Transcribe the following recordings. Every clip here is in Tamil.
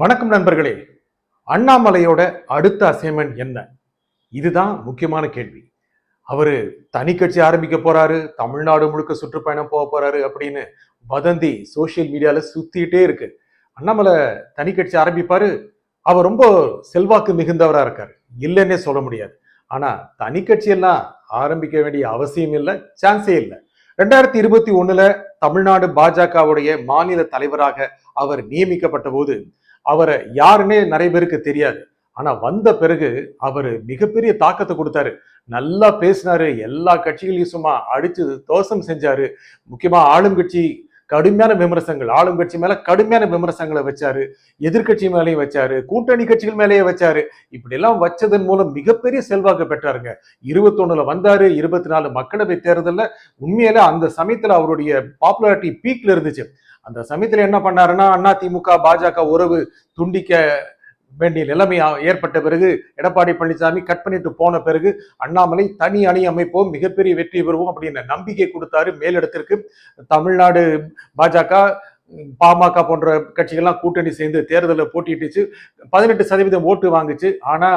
வணக்கம் நண்பர்களே. அண்ணாமலையோட அடுத்த அசைன்மெண்ட் என்ன? இதுதான் முக்கியமான கேள்வி. அவரு தனி கட்சி ஆரம்பிக்க போறாரு, தமிழ்நாடு முழுக்க சுற்றுப்பயணம் போக போறாரு அப்படின்னு வதந்தி சோசியல் மீடியால சுத்திட்டே இருக்கு. அண்ணாமலை தனி கட்சி ஆரம்பிப்பாரு. அவர் ரொம்ப செல்வாக்கு மிகுந்தவரா இருக்காரு, இல்லைன்னே சொல்ல முடியாது. ஆனா தனி கட்சி எல்லாம் ஆரம்பிக்க வேண்டிய அவசியம் இல்லை, சான்ஸே இல்லை. 2021 தமிழ்நாடு பாஜகவுடைய மாநில தலைவராக அவர் நியமிக்கப்பட்ட போது அவரை யாருன்னே நிறைய பேருக்கு தெரியாது. ஆனா வந்த பிறகு அவரு மிகப்பெரிய தாக்கத்தை கொடுத்தாரு. நல்லா பேசினாரு, எல்லா கட்சிகளையும் சும்மா அடிச்சு தோசம் செஞ்சாரு. முக்கியமா ஆளுங்கட்சி கடுமையான விமர்சனங்கள், ஆளுங்கட்சி மேல கடுமையான விமர்சனங்களை வச்சாரு, எதிர்கட்சி மேலேயும் வச்சாரு, கூட்டணி கட்சிகள் மேலேயே வச்சாரு. இப்படி எல்லாம் வச்சதன் மூலம் மிகப்பெரிய செல்வாக்கு பெற்றாருங்க. 21 வந்தாரு, 24 மக்களவை தேர்தல்ல உண்மையில அந்த சமயத்துல அவருடைய பாப்புலாரிட்டி பீக்ல இருந்துச்சு. அந்த சமயத்துல என்ன பண்ணாருன்னா, அதிமுக பாஜக உறவு துண்டிக்க வேண்டிய நிலைமை ஏற்பட்ட பிறகு எடப்பாடி பழனிசாமி கட் பண்ணிட்டு போன பிறகு அண்ணாமலை தனி அணி அமைப்போம், மிகப்பெரிய வெற்றி பெறுவோம் அப்படின்னு நம்பிக்கை கொடுத்தாரு மேலிடத்திற்கு. தமிழ்நாடு பாஜக பாமக போன்ற கட்சிகள்லாம் கூட்டணி சேர்ந்து தேர்தலில் போட்டிட்டுச்சு. 18% ஓட்டு வாங்குச்சு. ஆனா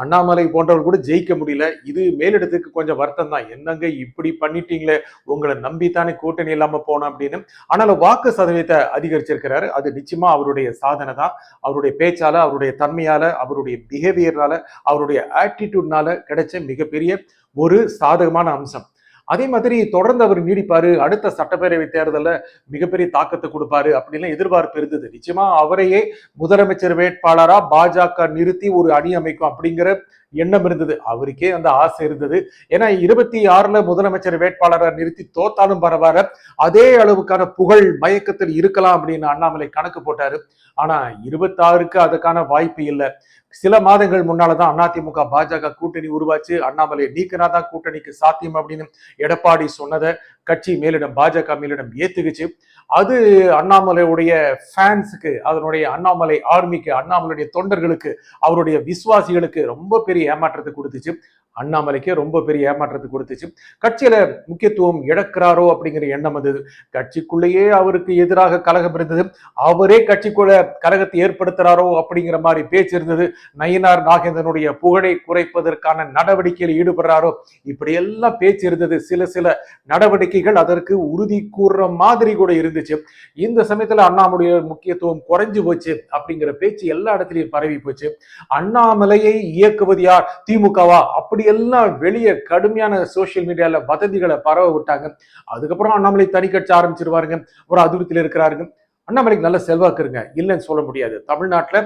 அண்ணாமலை போன்றவர் கூட ஜெயிக்க முடியல. இது மேலிடத்துக்கு கொஞ்சம் வருத்தம் தான். என்னங்க இப்படி பண்ணிட்டீங்களே, உங்களை நம்பித்தானே கூட்டணி இல்லாம போனோம் அப்படின்னு. ஆனாலும் வாக்கு சதவீதத்தை அதிகரிச்சிருக்கிறாரு. அது நிச்சயமா அவருடைய சாதனை தான். அவருடைய பேச்சால, அவருடைய தன்மையால, அவருடைய பிஹேவியர்னால, அவருடைய ஆட்டிடியூட்னால கிடைச்ச மிகப்பெரிய ஒரு சாதகமான அம்சம். அதே மாதிரி தொடர்ந்து அவர் நீடிப்பாரு, அடுத்த சட்டப்பேரவை தேர்தலில் மிகப்பெரிய தாக்கத்தை கொடுப்பாரு அப்படின்னு எதிர்பார்ப்பு இருந்தது. நிச்சயமா அவரையே முதலமைச்சர் வேட்பாளரா பாஜக நிறுத்தி ஒரு அணி அமைக்கும் அப்படிங்கிற எண்ணம் இருந்தது. அவருக்கே அந்த ஆசை இருந்தது. ஏன்னா 26 முதலமைச்சர் வேட்பாளரை நிறுத்தி தோத்தாலும் பரவாயில்ல, அதே அளவுக்கான புகழ் மயக்கத்தில் இருக்கலாம் அப்படின்னு அண்ணாமலை கணக்கு போட்டாரு. ஆனா 26க்கு அதுக்கான வாய்ப்பு இல்லை. சில மாதங்கள் முன்னாலதான் அதிமுக பாஜக கூட்டணி உருவாச்சு. அண்ணாமலை நீக்கினாதான் கூட்டணிக்கு சாத்தியம் அப்படின்னு எடப்பாடி சொன்னதை கட்சி மேலிடம், பாஜக மேலிடம் ஏத்துக்குச்சு. அது அண்ணாமலையுடைய ஃபேன்ஸுக்கு, அதனுடைய அண்ணாமலை ஆர்மிக்கு, அண்ணாமலையுடைய தொண்டர்களுக்கு, அவருடைய விசுவாசிகளுக்கு ரொம்ப பெரிய ஏமாற்றத்தை கொடுத்துச்சு. அண்ணாமலைக்கே ரொம்ப பெரிய ஏமாற்றத்தை கொடுத்துச்சு. கட்சியில முக்கியத்துவம் இழக்கிறாரோ அப்படிங்கிற எண்ணம் வந்தது. கட்சிக்குள்ளேயே அவருக்கு எதிராக கலகம் இருந்தது. அவரே கட்சிக்குள்ள கலகத்தை ஏற்படுத்துறாரோ அப்படிங்கிற மாதிரி பேச்சு இருந்தது. நயினார் நாகேந்திரனுடைய புகழை குறைப்பதற்கான நடவடிக்கையில் ஈடுபடுறாரோ இப்படி எல்லாம் பேச்சு இருந்தது. சில நடவடிக்கைகள் அதற்கு உறுதி கூறுற மாதிரி கூட இருந்துச்சு. இந்த சமயத்துல அண்ணாமலைய முக்கியத்துவம் குறைஞ்சு போச்சு அப்படிங்கிற பேச்சு எல்லா இடத்துலயும் பரவி போச்சு. அண்ணாமலையை இயக்குவது யார், திமுகவா, அப்படி எல்லாம் வெளியே கடுமையான சோசியல் மீடியால வதந்திகளை பரவ விட்டாங்க. அதுக்கப்புறம் அண்ணாமலை தனி கட்சி ஆரம்பிச்சிருவாருங்க, ஒரு அதிருப்தியில இருக்கிறாருங்க. அண்ணாமலைக்கு நல்ல செல்வாக்கு இருங்க, இல்லைன்னு சொல்ல முடியாது. தமிழ்நாட்டுல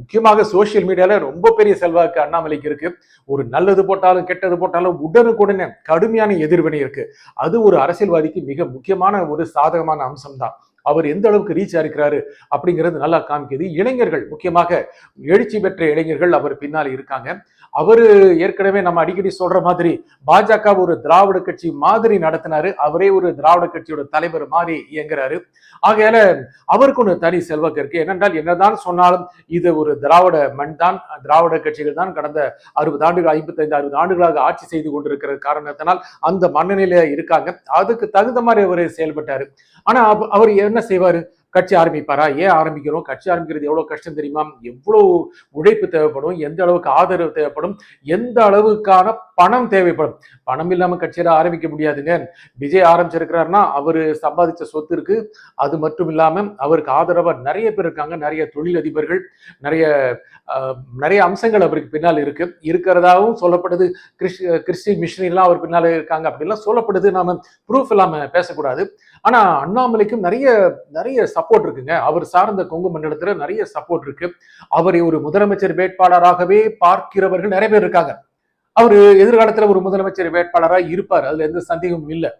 முக்கியமாக சோசியல் மீடியால ரொம்ப பெரிய செல்வாக்கு அண்ணாமலைக்கு இருக்கு. ஒரு நல்லது போட்டாலும் கெட்டது போட்டாலும் உடனுக்குடனே கடுமையான எதிர்வினை இருக்கு. அது ஒரு அரசியல்வாதிக்கு மிக முக்கியமான ஒரு சாதகமான அம்சம் தான். அவர் எந்த அளவுக்கு ரீச் ஆயிருக்கிறாரு அப்படிங்கிறது நல்லா காமிக்குது. இளைஞர்கள், முக்கியமாக எழுச்சி பெற்ற இளைஞர்கள் அவர் பின்னால இருக்காங்க. அவரு ஏற்கனவே நம்ம அடிக்கடி சொல்ற மாதிரி பாஜக ஒரு திராவிட கட்சி மாதிரி நடத்தினாரு. அவரே ஒரு திராவிட கட்சியோட தலைவர் மாதிரி இயங்குறாரு. ஆகையால அவருக்கு ஒன்று தனி செல்வாக்கு இருக்கு. என்னென்றால் என்னதான் சொன்னாலும் இது ஒரு திராவிட மண் தான், திராவிட கட்சிகள் தான் கடந்த 60 ஆண்டுகள், 55 60 ஆண்டுகளாக ஆட்சி செய்து கொண்டிருக்கிற காரணத்தினால் அந்த மனநிலையில இருக்காங்க. அதுக்கு தகுந்த மாதிரி அவர் செயல்பட்டாரு. ஆனா அவர் என்ன செய்வாரு, கட்சி ஆரம்பிப்பாரா? ஏன் ஆரம்பிக்கிறோம், கட்சி ஆரம்பிக்கிறது எவ்வளவு கஷ்டம் தெரியுமா, எவ்வளவு உழைப்பு தேவைப்படும், எந்த அளவுக்கு ஆதரவு தேவைப்படும், எந்த அளவுக்கான பணம் தேவைப்படும். பணம் இல்லாம கட்சியில ஆரம்பிக்க முடியாதுங்க. விஜய் ஆரம்பிச்சிருக்கிறாருன்னா அவரு சம்பாதிச்ச சொத்து இருக்கு. அது மட்டும் இல்லாம அவருக்கு ஆதரவா நிறைய பேர் இருக்காங்க, நிறைய தொழிலதிபர்கள், நிறைய நிறைய அம்சங்கள் அவருக்கு பின்னால் இருக்கிறதாகவும் சொல்லப்படுது. கிறிஸ்டின் மிஷினரி எல்லாம் அவர் பின்னால இருக்காங்க அப்படிலாம் சொல்லப்படுது. நாம ப்ரூஃப் இல்லாம பேசக்கூடாது. ஆனா அண்ணாமலைக்கும் நிறைய நிறைய சப்போர்ட் இருக்குங்க. அவர் சார்ந்த கொங்கு மண்டலத்துல நிறைய சப்போர்ட் இருக்கு. அவரை ஒரு முதலமைச்சர் வேட்பாளராகவே பார்க்கிறவர்கள் நிறைய பேர் இருக்காங்க. அவரு எதிர்காலத்துல ஒரு முதலமைச்சர் வேட்பாளராக இருப்பார், அதுல எந்த சந்தேகமும் இல்லை.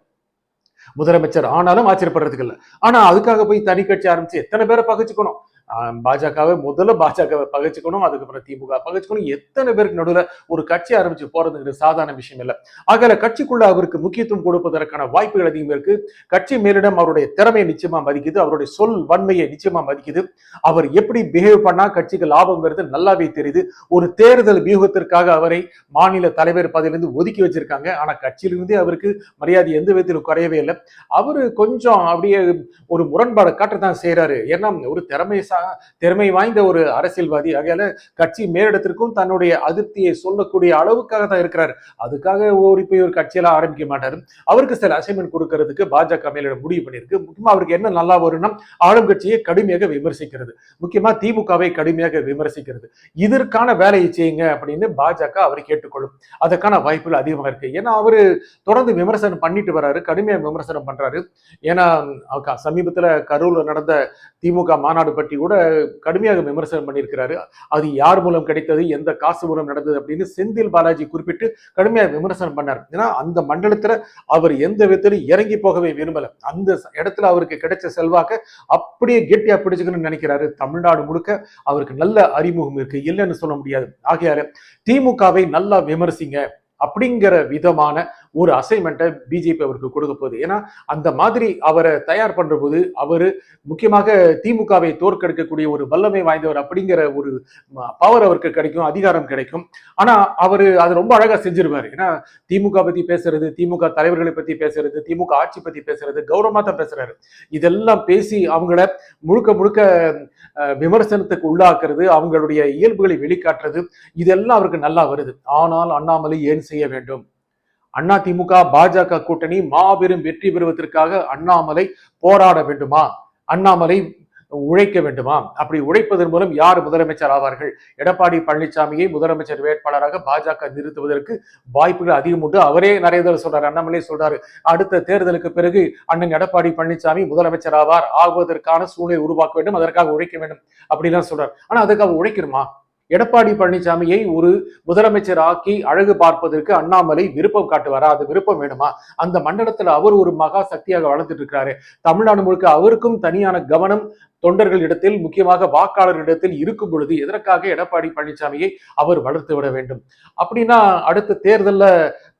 முதலமைச்சர் ஆனாலும் ஆச்சரியப்படுறதுக்கு இல்லை. ஆனா அதுக்காக போய் தனி கட்சி ஆரம்பிச்சு எத்தனை பேரை பகிச்சுக்கணும். பாஜகவை முதல்ல பாஜகவை பகிச்சுக்கணும், அதுக்கப்புறம் திமுக பகிச்சுக்கணும். எத்தனை பேருக்கு நடுவில் ஒரு கட்சி ஆரம்பிச்சு போறதுங்கிறது சாதாரண விஷயம் இல்லை. ஆகல கட்சிக்குள்ள அவருக்கு முக்கியத்துவம் கொடுப்பதற்கான வாய்ப்புகள் அதிகம் இருக்கு. கட்சி மேலிடம் அவருடைய திறமையை நிச்சயமா மதிக்குது, அவருடைய சொல் வன்மையை நிச்சயமா மதிக்குது. அவர் எப்படி பிஹேவ் பண்ணா கட்சிக்கு லாபம் வருது நல்லாவே தெரியுது. ஒரு தேர்தல் வியூகத்திற்காக அவரை மாநில தலைவர் பதவியிலிருந்து ஒதுக்கி வச்சிருக்காங்க. ஆனா கட்சியிலிருந்தே அவருக்கு மரியாதை எந்த விதத்திலும் குறையவே இல்லை. அவரு கொஞ்சம் அப்படியே ஒரு முரண்பாடு காட்டத்தான் செய்யறாரு. ஏன்னா ஒரு திறமை திறமை வாய்ந்த ஒரு அரசியல்வாதி. ஆகையால கட்சி மேலிடத்திற்கும் தன்னுடைய அதிருப்தியை சொல்லக்கூடிய அளவுக்காக தான் இருக்கிறாரு. அதுக்காக ஓடி போய் ஒரு கட்சியெல்லாம் ஆரம்பிக்க மாட்டாரு. அவருக்கு சில அசைன்மெண்ட் கொடுக்கறதுக்கு பாஜக மேலிடம் முடிவு பண்ணியிருக்கு. முக்கியமா அவருக்கு என்ன நல்லா வரும்னா ஆளும் கட்சியை கடுமையாக விமர்சிக்கிறது, முக்கியமா திமுகவை கடுமையாக விமர்சிக்கிறது. இதற்கான வேலையை செய்யுங்க அப்படின்னு பாஜக அவரை கேட்டுக்கொள்ளும். அதற்கான வாய்ப்புகள் அதிகமாக இருக்கு. ஏன்னா அவரு தொடர்ந்து விமர்சனம் பண்ணிட்டு வர்றாரு, கடுமையா விமர்சனம் பண்றாரு. ஏன்னா சமீபத்துல கரூர்ல நடந்த திமுக மாநாடு பற்றி கூட கடுமையாக விமர்சனம் பண்ணியிருக்கிறாரு. அது யார் மூலம் கிடைத்தது, எந்த காசு மூலம் நடந்தது அப்படின்னு செந்தில் பாலாஜி குறிப்பிட்டு கடுமையாக விமர்சனம் பண்ணார். ஏன்னா அந்த மண்டலத்துல அவர் எந்த விதத்திலும் இறங்கி போகவே விரும்பல. அந்த இடத்துல அவருக்கு கிடைச்ச செல்வாக்க அப்படியே கெட்டியா பிடிச்சுக்கணும்னு நினைக்கிறாரு. தமிழ்நாடு முழுக்க அவருக்கு நல்ல அறிமுகம் இருக்கு, இல்லைன்னு சொல்ல முடியாது. ஆகையால திமுகவை நல்லா விமர்சிங்க அப்படிங்கிற விதமான ஒரு அசைன்மெண்ட்டை பிஜேபி அவருக்கு கொடுக்க போகுது. ஏன்னா அந்த மாதிரி அவரை தயார் பண்ற போது அவரு முக்கியமாக திமுகவை தோற்கடிக்கக்கூடிய ஒரு வல்லமை வாய்ந்தவர் அப்படிங்கிற ஒரு பவர் அவருக்கு கிடைக்கும், அதிகாரம் கிடைக்கும். ஆனா அவரு அதை ரொம்ப அழகா செஞ்சிருவாரு. ஏன்னா திமுக பத்தி பேசுறது, திமுக தலைவர்களை பத்தி பேசுறது, திமுக ஆட்சி பத்தி பேசுறது, கௌரவமா தான் பேசுறாரு. இதெல்லாம் பேசி அவங்கள முழுக்க முழுக்க விமர்சனத்துக்கு உள்ளாக்குறது, அவங்களுடைய இயல்புகளை வெளிக்காட்டுறது, இதெல்லாம் அவருக்கு நல்லா வருது. ஆனால் அண்ணாமலை ஏன் செய்ய வேண்டும்? அண்ணா திமுக பாஜக கூட்டணி மாபெரும் வெற்றி பெறுவதற்காக அண்ணாமலை போராட வேண்டுமா? அண்ணாமலை உழைக்க வேண்டுமா? அப்படி உழைப்பதன் மூலம் யார் முதலமைச்சர் ஆவார்கள்? எடப்பாடி பழனிசாமியை முதலமைச்சர் வேட்பாளராக பாஜக நிறுத்துவதற்கு வாய்ப்புகள் அதிகம் உண்டு. அவரே நிறைய தடவை சொல்றாரு, அண்ணாமலை சொல்றாரு, அடுத்த தேர்தலுக்கு பிறகு அண்ணன் எடப்பாடி பழனிசாமி முதலமைச்சர் ஆகுவதற்கான சூழ்நிலை உருவாக்க வேண்டும், அதற்காக உழைக்க வேண்டும் அப்படிலாம் சொல்றாரு. ஆனா அதுக்காக உழைக்கணுமா? எடப்பாடி பழனிசாமியை ஒரு முதலமைச்சர் ஆக்கி அழகு பார்ப்பதற்கு அண்ணாமலை விருப்பம் காட்டுவாரா? அது விருப்பம் வேணுமா? அந்த மண்டலத்துல அவர் ஒரு மகா சக்தியாக வளர்ந்துட்டு இருக்கிறாரு. தமிழ்நாடு முழுக்க அவருக்கும் தனியான கவனம் தொண்டர்களிடத்தில், முக்கியமாக வாக்காளர்களிடத்தில் இருக்கும் பொழுது எதற்காக எடப்பாடி பழனிசாமியை அவர் வளர்த்து விட வேண்டும்? அப்படின்னா அடுத்த தேர்தல்ல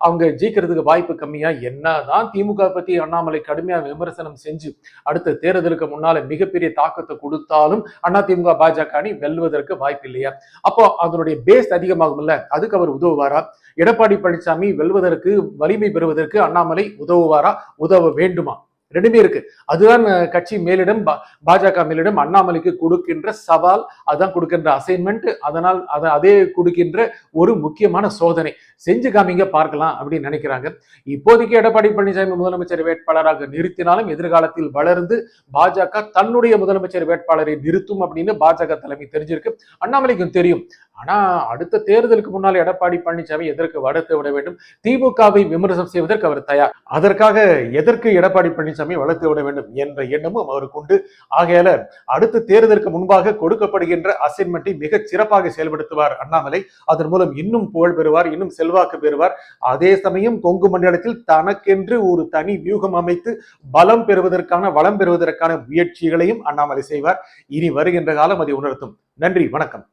அவங்க ஜெயிக்கிறதுக்கு வாய்ப்பு கம்மியா? என்னதான் திமுக பத்தி அண்ணாமலை கடுமையா விமர்சனம் செஞ்சு அடுத்த தேர்தலுக்கு முன்னால மிகப்பெரிய தாக்கத்தை கொடுத்தாலும் அதிமுக பாஜக அணி வெல்வதற்கு வாய்ப்பு இல்லையா? அப்போ அதனுடைய பேஸ் அதிகமாகும் இல்ல, அதுக்கு அவர் உதவுவாரா? எடப்பாடி பழனிசாமி வெல்வதற்கு, வலிமை பெறுவதற்கு அண்ணாமலை உதவுவாரா? உதவ வேண்டுமா? ரெண்டுமே இருக்கு. அதுதான் கட்சி மேலிடம், பாஜக மேலிடம் அண்ணாமலைக்கு கொடுக்கின்ற சவால், அதான் கொடுக்கின்ற அசைன்மெண்ட். அதனால் அதே கொடுக்கின்ற ஒரு முக்கியமான சோதனை. செஞ்சு காமிங்க பார்க்கலாம் அப்படின்னு நினைக்கிறாங்க. இப்போதைக்கு எடப்பாடி பழனிசாமி முதலமைச்சர் வேட்பாளராக நிறுத்தினாலும் எதிர்காலத்தில் வளர்ந்து பாஜக தன்னுடைய முதலமைச்சர் வேட்பாளரை நிறுத்தும் அப்படின்னு பாஜக தலைமை தெரிஞ்சிருக்கு, அண்ணாமலைக்கும் தெரியும். ஆனா அடுத்த தேர்தலுக்கு முன்னால் எடப்பாடி பழனிசாமி எதற்கு வளர்த்து விட வேண்டும்? திமுகவை விமர்சனம் செய்வதற்கு அவர் தயார். அதற்காக எதற்கு எடப்பாடி பழனிசாமி வளர்த்து விட வேண்டும் என்ற எண்ணமும் அவருக்கு உண்டு. ஆகையால அடுத்த தேர்தலுக்கு முன்பாக கொடுக்கப்படுகின்ற அசைன்மெண்ட்டை மிக சிறப்பாக செயல்படுத்துவார் அண்ணாமலை. அதன் மூலம் இன்னும் புகழ் பெறுவார், இன்னும் செல்வாக்கு பெறுவார். அதே சமயம் கொங்கு மண்டலத்தில் தனக்கென்று ஒரு தனி வியூகம் அமைத்து பலம் பெறுவதற்கான, வளம் பெறுவதற்கான முயற்சிகளையும் அண்ணாமலை செய்வார். இனி வருகின்ற காலம் அதை உணர்த்தும். நன்றி, வணக்கம்.